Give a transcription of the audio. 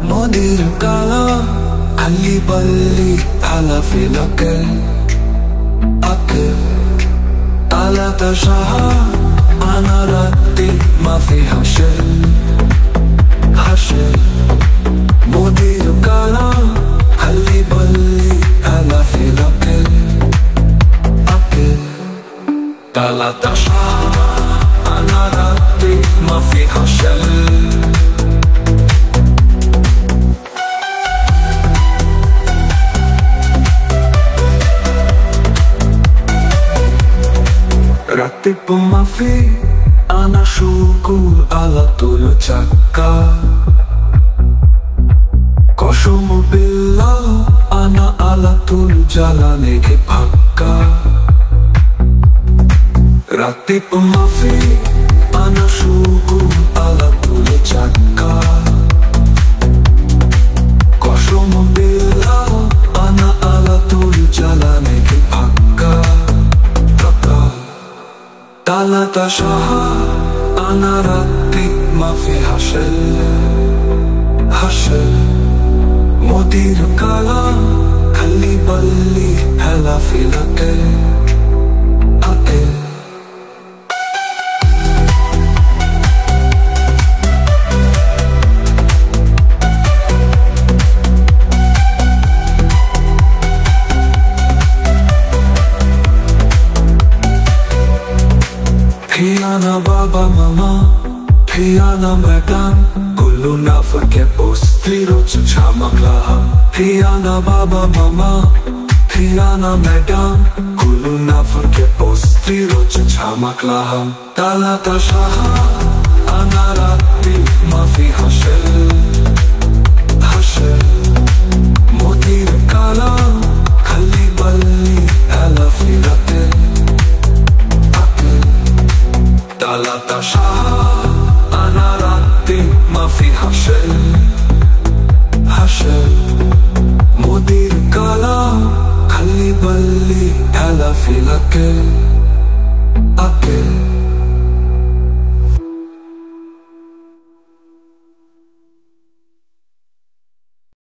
মোদির কালা খালি বললি হালাফিলাকে আকেল তালাতা শাহা আনা রাত্তি মাফি হাসেল হাসেল মোদির কালা খালি বললি হালাফিলাকে আকেল তালাতা শাহা আনা রাত্তি মাফি hassle Ratipo mafi ana shuku ala tulo chaka Koshomo billah ana ala tulo jalane ke phakka Ratipo mafi ana shuku ala tulo chaka Koshomo billah ana ala tulo jalane ke phakka Talata shaha ana ratti mafi hashel hashel Modir kala khali balli halafilake akel Piyana baba mama, piyana madam Kullu na forget postiro chamakla Piyana baba mama, piyana madam Kullu na forget postiro chamakla Talata shaha ana ratti mafi hashel hashel Modir kala khali balli halafilate Talata shaha ana ratti mafi hashel hashel Modir kala khali balli halafilake akel